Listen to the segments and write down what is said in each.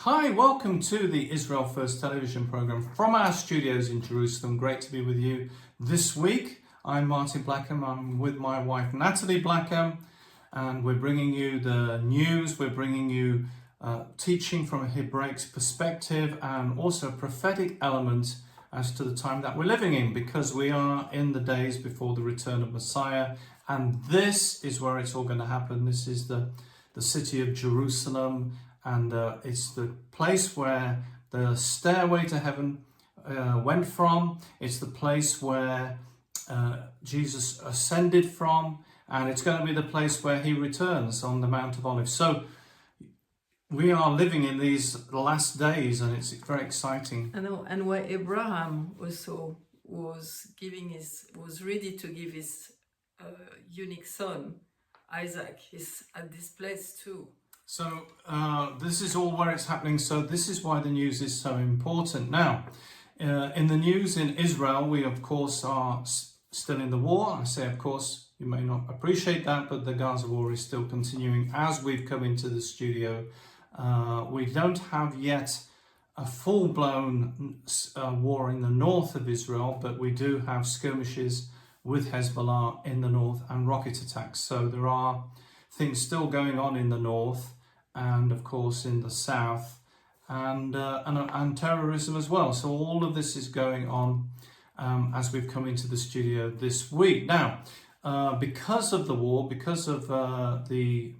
Hi, welcome to the Israel First television program from our studios in Jerusalem. Great to be with you this week. I'm Martin Blackham. I'm with my wife Nathalie Blackham, and we're bringing you the news. We're bringing you teaching from a Hebraic perspective and also a prophetic element as to the time that we're living in, because we are in the days before the return of Messiah, and this is where it's all going to happen. This is the city of Jerusalem, and it's the place where the stairway to heaven went from. It's the place where Jesus ascended from, and it's going to be the place where he returns on the Mount of Olives. So we are living in these last days, and it's very exciting. I know, and where Abraham also was ready to give his unique son Isaac, is at this place too. So this is all where it's happening. So this is why the news is so important. Now, in the news in Israel, we of course are still in the war. I say of course, you may not appreciate that, but the Gaza war is still continuing as we've come into the studio. We don't have yet a full-blown war in the north of Israel, but we do have skirmishes with Hezbollah in the north and rocket attacks. So there are things still going on in the north and of course in the south, and terrorism as well. So all of this is going on as we've come into the studio this week. Now, because of the war, because of the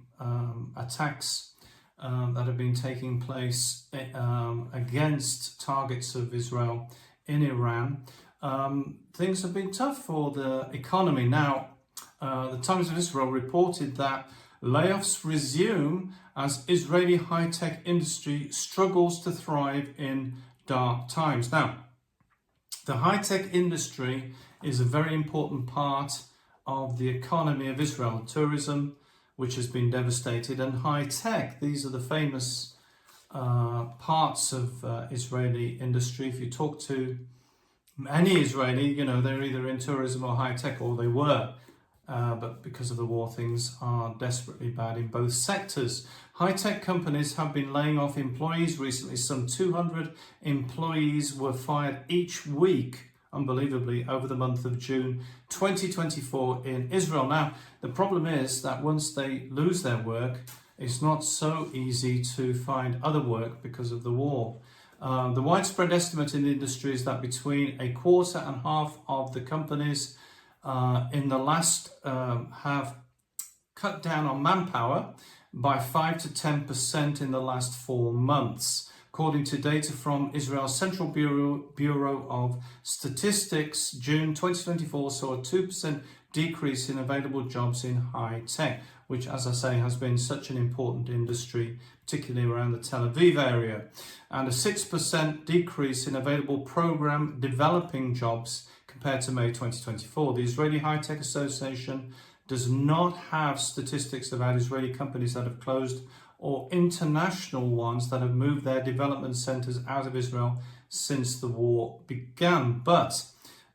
attacks that have been taking place against targets of Israel in Iran, things have been tough for the economy. Now, the Times of Israel reported that layoffs resume as Israeli high-tech industry struggles to thrive in dark times. Now, the high-tech industry is a very important part of the economy of Israel. Tourism, which has been devastated, and high-tech, these are the famous parts of Israeli industry. If you talk to any Israeli, you know, they're either in tourism or high-tech, or they were. But because of the war, things are desperately bad in both sectors. High-tech companies have been laying off employees recently. Some 200 employees were fired each week, unbelievably, over the month of June 2024 in Israel. Now, the problem is that once they lose their work, it's not so easy to find other work because of the war. The widespread estimate in the industry is that between a quarter and half of the companies in the last have cut down on manpower by 5 to 10% in the last 4 months. According to data from Israel's Central Bureau of Statistics, June 2024 saw a 2% decrease in available jobs in high tech, which, as I say, has been such an important industry, particularly around the Tel Aviv area, and a 6% decrease in available program developing jobs compared to May 2024. The Israeli High Tech Association does not have statistics about Israeli companies that have closed or international ones that have moved their development centers out of Israel since the war began. But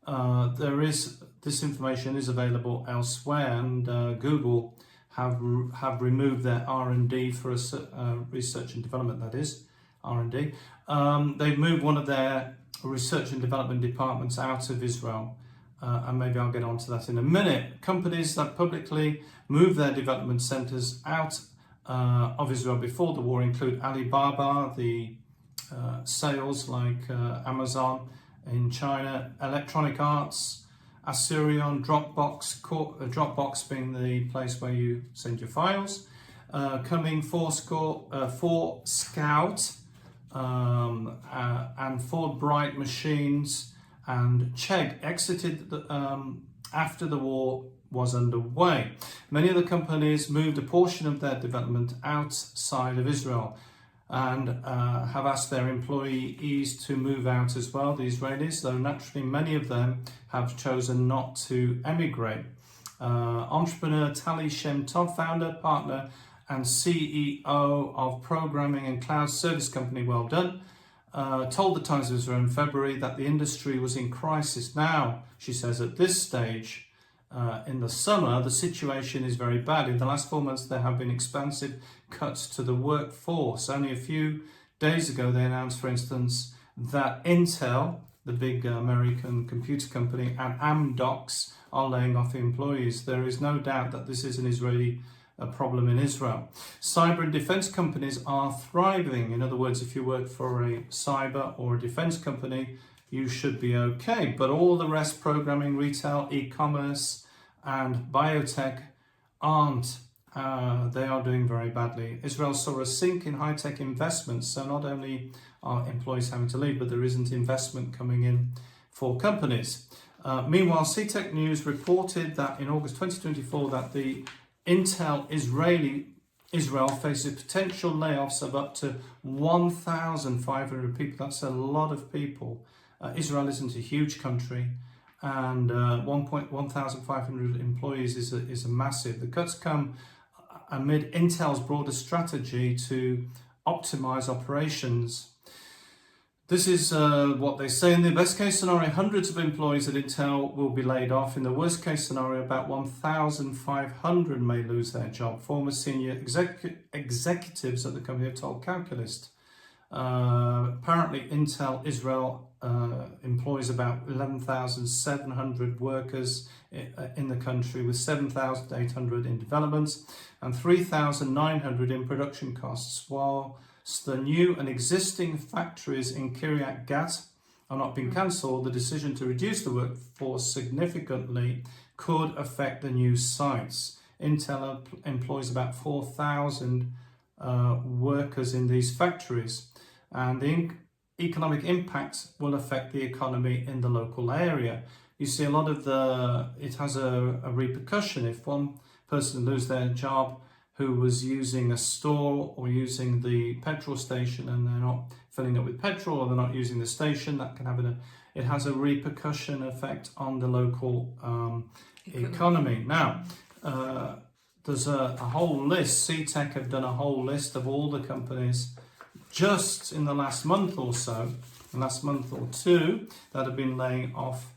this information is available elsewhere, and Google have removed their R&D for research and development, that is, R&D. They've moved one of their research and development departments out of Israel, and maybe I'll get onto that in a minute. Companies that publicly move their development centers out of Israel before the war include Alibaba, the sales like Amazon in China, Electronic Arts, Assyrian, Dropbox being the place where you send your files, Cumming, Four Scout, and Ford Bright Machines and Chegg exited after the war was underway. Many of the companies moved a portion of their development outside of Israel and have asked their employees to move out as well, the Israelis, though naturally many of them have chosen not to emigrate. Entrepreneur Tal Shim, founder, partner and CEO of programming and cloud service company Well Done, told the Times of Israel in February that the industry was in crisis. Now, she says, at this stage, in the summer, the situation is very bad. In the last 4 months, there have been expansive cuts to the workforce. Only a few days ago, they announced, for instance, that Intel, the big American computer company, and Amdocs are laying off employees. There is no doubt that this is an Israeli problem in Israel. Cyber and defense companies are thriving. In other words, if you work for a cyber or a defense company, you should be okay. But all the rest, programming, retail, e-commerce, and biotech aren't. They are doing very badly. Israel saw a sink in high-tech investments, so not only are employees having to leave, but there isn't investment coming in for companies. Meanwhile, CTech News reported that in August 2024 that the Intel Israel faces potential layoffs of up to 1,500 people. That's a lot of people. Israel isn't a huge country, and 1,500 employees is a massive. The cuts come amid Intel's broader strategy to optimize operations. This is what they say. In the best case scenario, hundreds of employees at Intel will be laid off. In the worst case scenario, about 1,500 may lose their job. Former senior executives at the company have told Calculist. Apparently, Intel Israel employs about 11,700 workers in the country, with 7,800 in development and 3,900 in production costs, while the new and existing factories in Kiryat Gat are not being cancelled. The decision to reduce the workforce significantly could affect the new sites. Intel employs about 4,000 workers in these factories, and the economic impact will affect the economy in the local area. You see, a lot of it has a repercussion. If one person loses their job who was using a store or using the petrol station and they're not filling up with petrol, or they're not using the station, that can have it has a repercussion effect on the local economy. Now, there's a whole list. CTech have done a whole list of all the companies just in the last month or so, last month or two, that have been laying off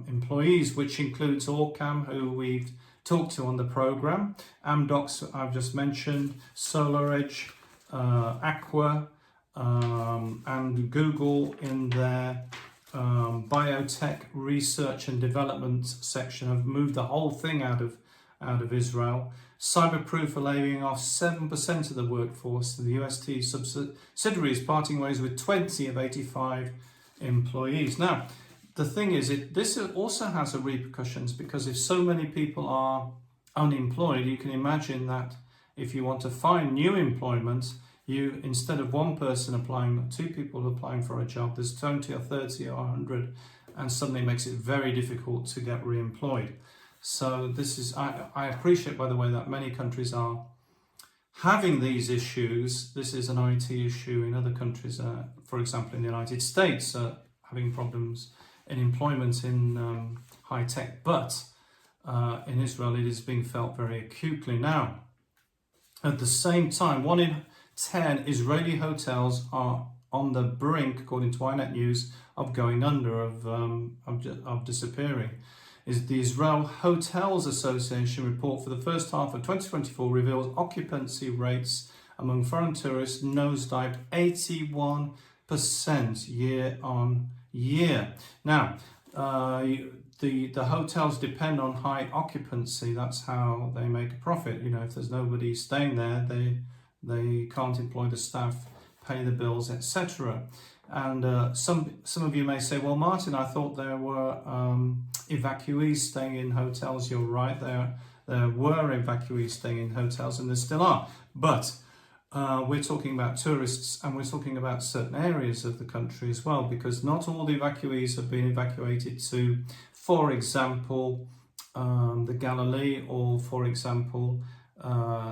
employees, which includes Orcam, who we've talked to on the program, Amdocs, I've just mentioned, SolarEdge, Aqua, and Google in their biotech research and development section have moved the whole thing out of Israel. Cyberproof are laying off 7% of the workforce. The UST subsidiary is parting ways with 20 of 85 employees. Now, the thing is, this also has repercussions, because if so many people are unemployed, you can imagine that if you want to find new employment, you, instead of one person applying, two people applying for a job, there's 20 or 30 or 100, and suddenly it makes it very difficult to get re-employed. So this is, I appreciate, by the way, that many countries are having these issues. This is an IT issue in other countries, for example, in the United States, having problems in employment in high tech, but in Israel it is being felt very acutely now. At the same time, 1 in 10 Israeli hotels are on the brink, according to Ynet News, of going under, of disappearing. Is the Israel Hotels Association report for the first half of 2024 reveals occupancy rates among foreign tourists nosedived 81% year on year. Now, the hotels depend on high occupancy. That's how they make a profit. You know, if there's nobody staying there, they can't employ the staff, pay the bills, etc. And some of you may say, well, Martin, I thought there were evacuees staying in hotels. You're right, there were evacuees staying in hotels, and there still are. But we're talking about tourists, and we're talking about certain areas of the country as well, because not all the evacuees have been evacuated to, for example, the Galilee, or for example,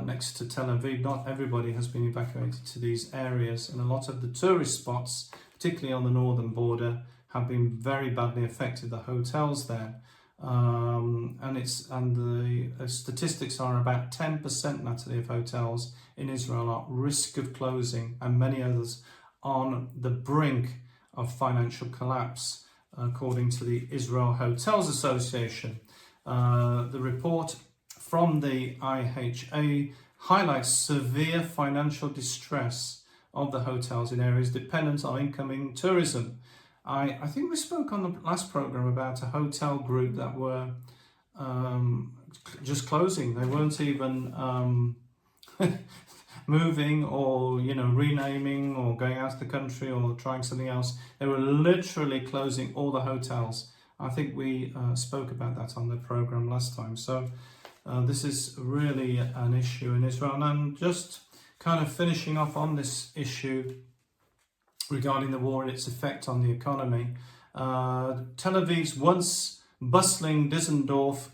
next to Tel Aviv. Not everybody has been evacuated to these areas, and a lot of the tourist spots, particularly on the northern border, have been very badly affected. The hotels there, and the statistics are about 10%, Nathalie, of hotels in Israel are at risk of closing, and many others on the brink of financial collapse, according to the Israel Hotels Association. The report from the IHA highlights severe financial distress of the hotels in areas dependent on incoming tourism. I think we spoke on the last program about a hotel group that were just closing. They weren't even moving or renaming or going out of the country or trying something else. They were literally closing all the hotels. I think we spoke about that on the program last time. So this is really an issue in Israel. And just kind of finishing off on this issue regarding the war and its effect on the economy. Tel Aviv's once bustling Dizengoff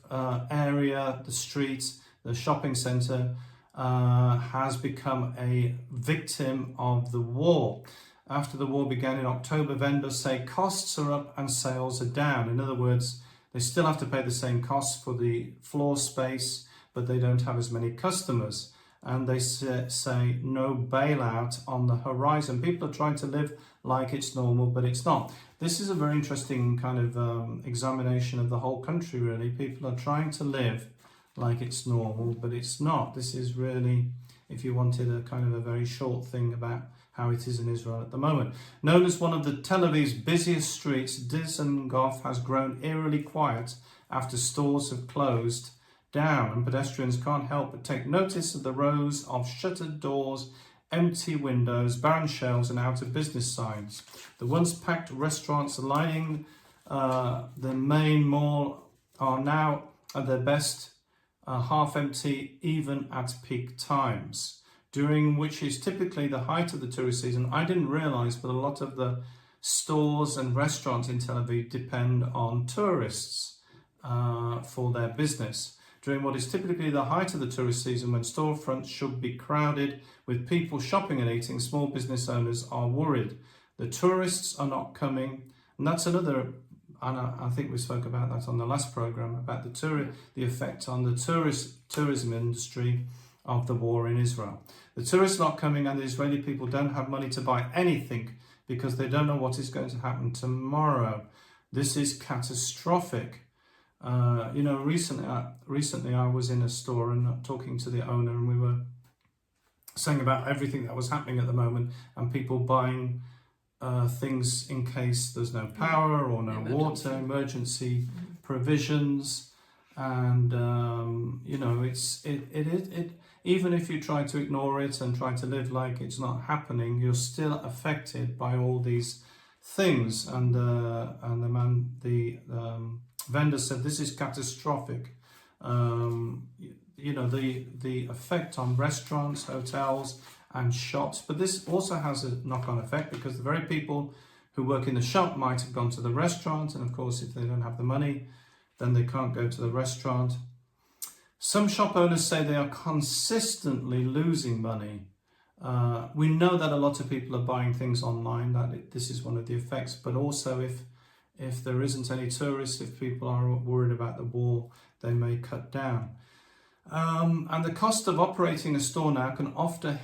area, the streets, the shopping centre, has become a victim of the war. After the war began in October, vendors say costs are up and sales are down. In other words, they still have to pay the same costs for the floor space, but they don't have as many customers. And they say no bailout on the horizon. People are trying to live like it's normal, but it's not. This is a very interesting kind of examination of the whole country, really. People are trying to live like it's normal, but it's not. This is really, if you wanted a kind of a very short thing about how it is in Israel at the moment. Known as one of the Tel Aviv's busiest streets, Dizengoff has grown eerily quiet after stores have closed down, and pedestrians can't help but take notice of the rows of shuttered doors, empty windows, barren shelves and out of business signs. The once packed restaurants lining the main mall are now at their best half empty, even at peak times, during which is typically the height of the tourist season. I didn't realise, but a lot of the stores and restaurants in Tel Aviv depend on tourists for their business. During what is typically the height of the tourist season, when storefronts should be crowded with people shopping and eating, small business owners are worried. The tourists are not coming, and that's another, and I think we spoke about that on the last program, about the effect on the tourism industry of the war in Israel. The tourists are not coming, and the Israeli people don't have money to buy anything because they don't know what is going to happen tomorrow. This is catastrophic. Recently I was in a store and talking to the owner, and we were saying about everything that was happening at the moment and people buying things in case there's no power or no water, emergency provisions, and it even if you try to ignore it and try to live like it's not happening, you're still affected by all these things. And the vendor said this is catastrophic. The effect on restaurants, hotels and shops, but this also has a knock-on effect because the very people who work in the shop might have gone to the restaurant, and of course if they don't have the money then they can't go to the restaurant. Some shop owners say they are consistently losing money. We know that a lot of people are buying things online, this is one of the effects, but also if there isn't any tourists, if people are worried about the war, they may cut down. And the cost of operating a store now can often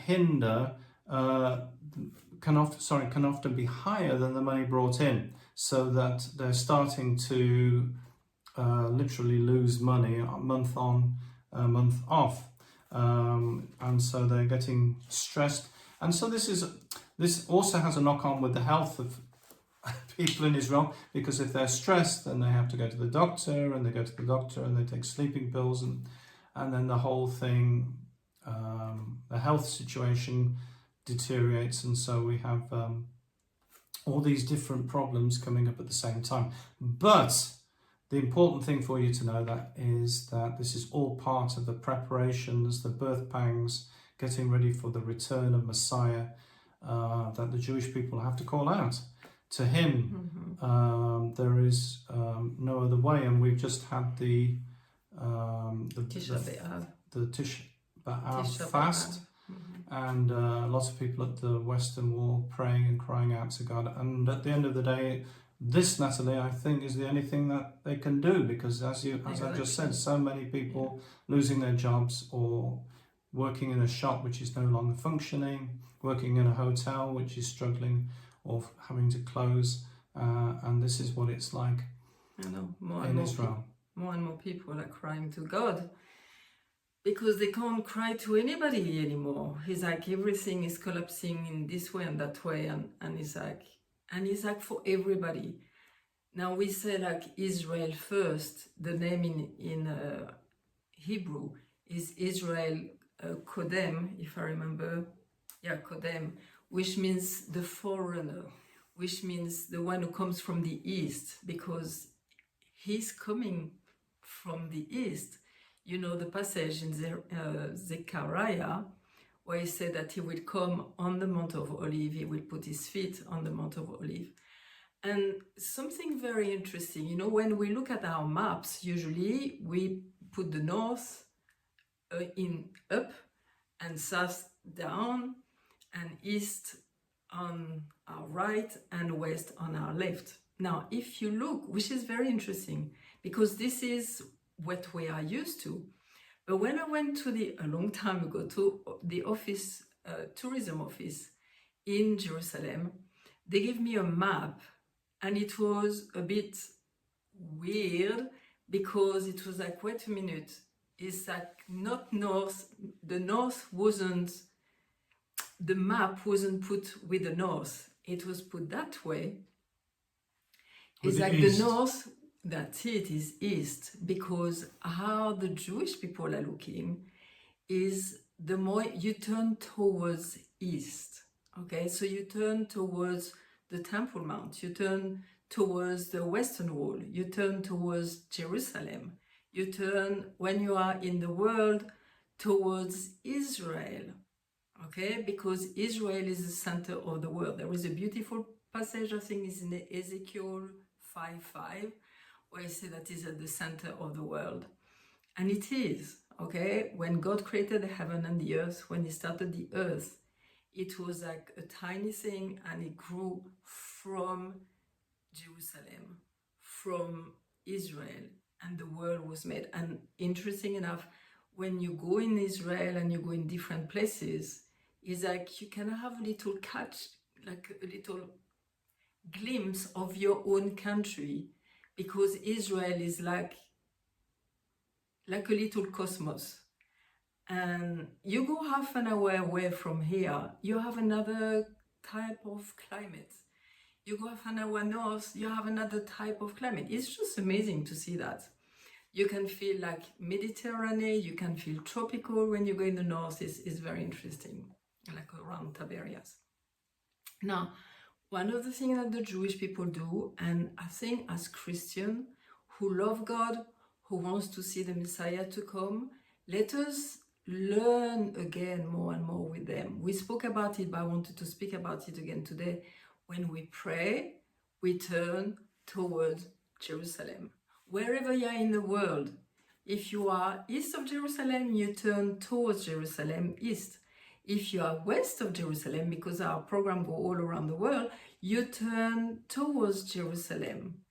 be higher than the money brought in, so that they're starting to literally lose money month on, month off, and so they're getting stressed. And so this also has a knock-on with the health of people in Israel, because if they're stressed, then they have to go to the doctor, and they go to the doctor and they take sleeping pills, and then the whole thing, the health situation deteriorates, and so we have all these different problems coming up at the same time. But the important thing for you to know is that this is all part of the preparations, the birth pangs, getting ready for the return of Messiah, that the Jewish people have to call out to him. There is no other way, and we've just had the Tisha B'Av fast, and lots of people at the Western Wall praying and crying out to God. And at the end of the day, this, Nathalie, I think is the only thing that they can do, because as I just said, so many people losing their jobs, or working in a shop which is no longer functioning, working in a hotel which is struggling or having to close, and this is what it's like I know, in Israel. More and more people are crying to God. because they can't cry to anybody anymore. He's like, everything is collapsing in this way and that way, and he's like for everybody. Now we say like Israel first. The name in Hebrew is Israel Kodem, if I remember. Yeah, Kodem, which means the forerunner, which means the one who comes from the east, because he's coming from the east. You know the passage in Zechariah where he said that he will come on the Mount of Olives, he will put his feet on the Mount of Olives. And something very interesting, you know, when we look at our maps, usually we put the north in up and south down and east on our right and west on our left. Now, if you look, which is very interesting, because this is what we are used to. But when I went to a long time ago, to the office, tourism office in Jerusalem, they gave me a map, and it was a bit weird because it was like, wait a minute, it's like not north, the map wasn't put with the north, it was put that way. It's like east. The north, that's it, is east, because how the Jewish people are looking is the more you turn towards east, okay? So you turn towards the Temple Mount, you turn towards the Western Wall, you turn towards Jerusalem, you turn, when you are in the world, towards Israel, okay? Because Israel is the center of the world. There is a beautiful passage, I think is in Ezekiel 5:5, where he said that is at the center of the world. And it is, okay? When God created the heaven and the earth, when he started the earth, it was like a tiny thing, and it grew from Jerusalem, from Israel, and the world was made. And interesting enough, when you go in Israel and you go in different places, it's like you can have a little catch, like a little glimpse of your own country, because Israel is like a little cosmos. And you go half an hour away from here, you have another type of climate. You go half an hour north, you have another type of climate. It's just amazing to see that. You can feel like Mediterranean, you can feel tropical when you go in the north. It's very interesting, like around Tiberias. Now, one of the things that the Jewish people do, and I think as Christians who love God, who wants to see the Messiah to come, let us learn again more and more with them. We spoke about it, but I wanted to speak about it again today. When we pray, we turn towards Jerusalem. Wherever you are in the world, if you are east of Jerusalem, you turn towards Jerusalem east. If you are west of Jerusalem, because our program goes all around the world, you turn towards Jerusalem,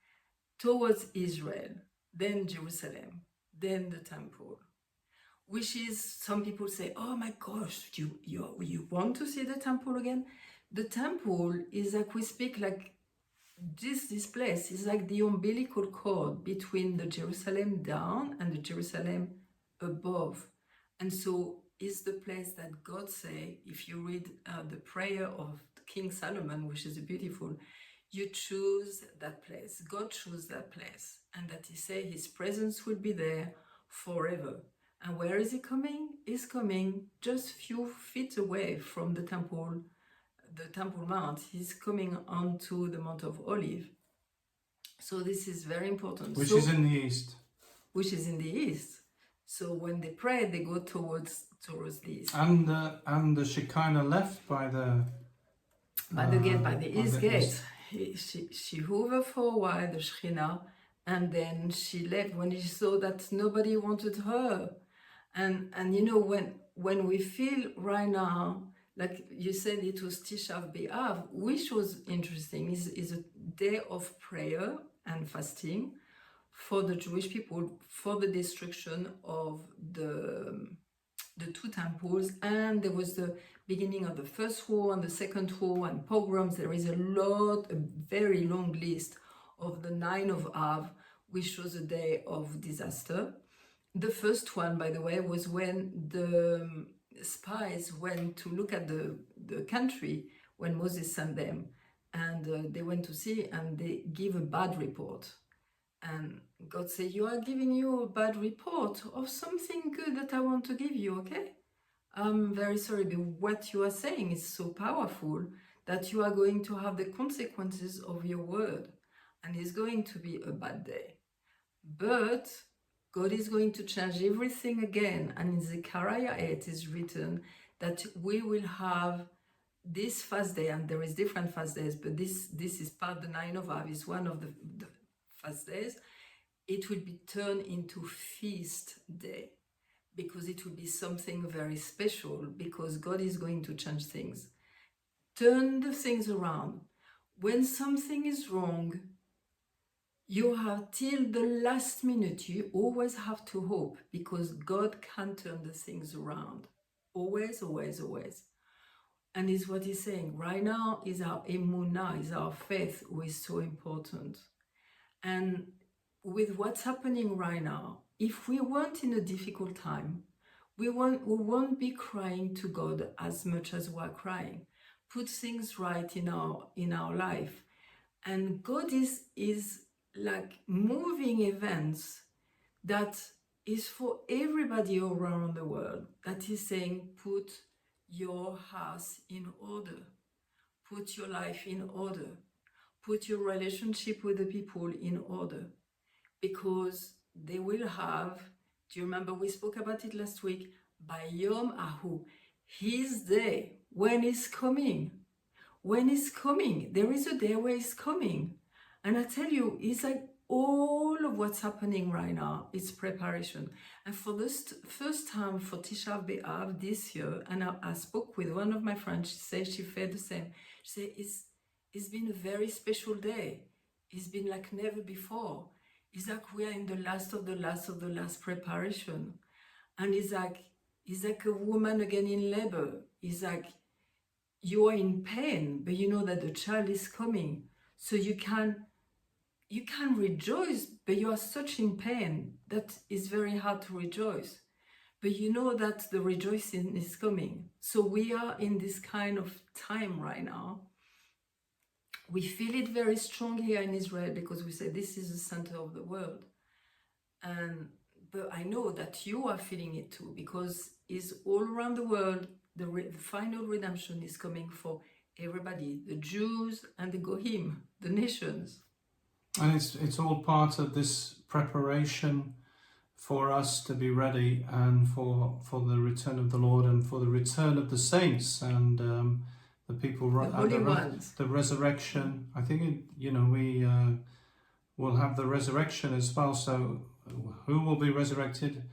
towards Israel, then Jerusalem, then the temple. Which is, some people say, oh my gosh, you want to see the temple again? The temple is like, we speak like this place is like the umbilical cord between the Jerusalem down and the Jerusalem above. And so is the place that God say, if you read the prayer of King Solomon, which is beautiful, you choose that place. God chose that place. And that he say his presence will be there forever. And where is he coming? He's coming just few feet away from the Temple Mount. He's coming onto the Mount of Olives. So this is very important. Which is in the east. Which is in the east. So when they pray, they go towards the east. And the Shekinah left by the east gate. She hovered for a while, the Shekinah, and then she left when she saw that nobody wanted her. And you know, when we feel right now, like you said, it was Tisha B'Av, which was interesting, is a day of prayer and fasting for the Jewish people for the destruction of the two temples. And there was the beginning of the first war and the second war and pogroms. There is a very long list of the 9 of Av, which was a day of disaster. The first one, by the way, was when the spies went to look at the country when Moses sent them, and they went to see, and they give a bad report. And God said, you are giving you a bad report of something good that I want to give you, okay? I'm very sorry, but what you are saying is so powerful that you are going to have the consequences of your word, and it's going to be a bad day. But God is going to change everything again, and in Zechariah 8 is written that we will have this fast day, and there is different fast days, but this is part, the 9 of Av is one of the fast days. It will be turned into feast day, because it will be something very special, because God is going to change things. Turn the things around. When something is wrong, you have till the last minute, you always have to hope, because God can turn the things around. Always, always, always. And is what he's saying. Right now is our emunah, is our faith, who is so important. And with what's happening right now, if we weren't in a difficult time, we won't be crying to God as much as we're crying. Put things right in our life. And God is like moving events that is for everybody around the world, that is saying, put your house in order, put your life in order, put your relationship with the people in order, because they will have, do you remember we spoke about it last week, by Yom Ahu, his day, when he's coming. When he's coming, there is a day where he's coming. And I tell you, it's like all of what's happening right now, it's preparation. And for the first time for Tisha B'Av this year, and I spoke with one of my friends, she said she felt the same. She said, it's been a very special day. It's been like never before. It's like we are in the last of the last preparation. And it's like a woman again in labor. It's like you are in pain, but you know that the child is coming. So you can rejoice, but you are such in pain that it's very hard to rejoice. But you know that the rejoicing is coming. So we are in this kind of time right now. We feel it very strong here in Israel, because we say this is the center of the world. But I know that you are feeling it too, because it's all around the world. The final redemption is coming for everybody, the Jews and the Goyim, the nations. And it's all part of this preparation for us to be ready, and for the return of the Lord, and for the return of the saints, and the people, the holy ones. The resurrection. I think we will have the resurrection as well. So who will be resurrected?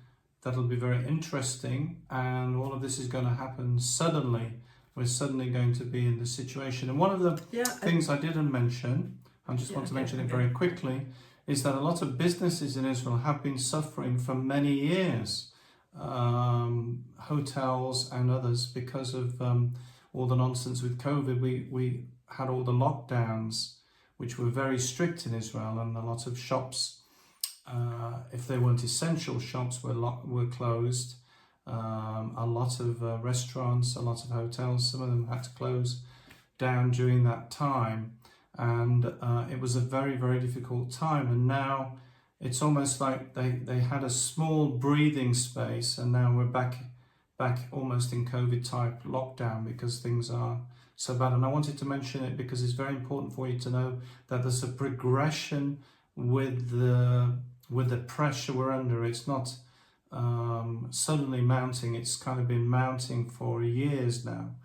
That'll be very interesting, and all of this is going to happen suddenly. We're suddenly going to be in this situation. And one of the things I didn't mention, I just want to mention it very quickly, is that a lot of businesses in Israel have been suffering for many years, hotels and others, because of all the nonsense with COVID. We had all the lockdowns, which were very strict in Israel, and a lot of shops, if they weren't essential shops, were closed. A lot of restaurants, a lot of hotels, some of them had to close down during that time. And it was a very, very difficult time. And now it's almost like they had a small breathing space, and now we're back almost in COVID type lockdown, because things are so bad. And I wanted to mention it because it's very important for you to know that there's a progression with the pressure we're under. It's not suddenly mounting. It's kind of been mounting for years now,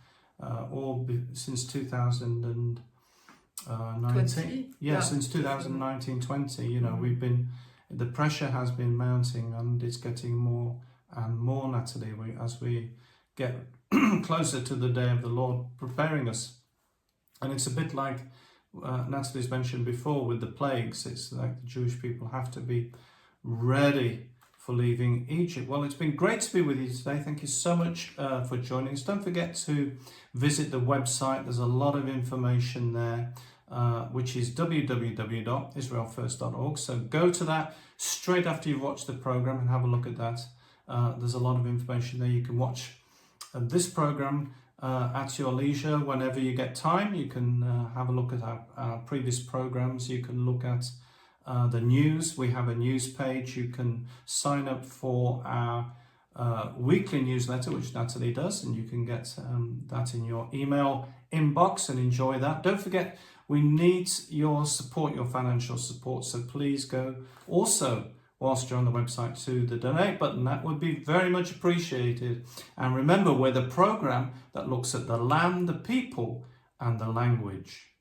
since 2019. Since 2019-20. We've been, the pressure has been mounting, and it's getting more and more, Nathalie, as we get closer to the day of the Lord preparing us. And it's a bit like Nathalie's mentioned before with the plagues. It's like the Jewish people have to be ready for leaving Egypt. Well, it's been great to be with you today. Thank you so much for joining us. Don't forget to visit the website. There's a lot of information there. which is www.israelfirst.org. So go to that straight after you've watched the program and have a look at that. There's a lot of information there. You can watch this program at your leisure whenever you get time. You can have a look at our previous programs. You can look at the news. We have a news page. You can sign up for our weekly newsletter, which Nathalie does, and you can get that in your email inbox and enjoy that. Don't forget, we need your support, your financial support, so please go also, whilst you're on the website, to the donate button. That would be very much appreciated. And remember, we're the program that looks at the land, the people, and the language.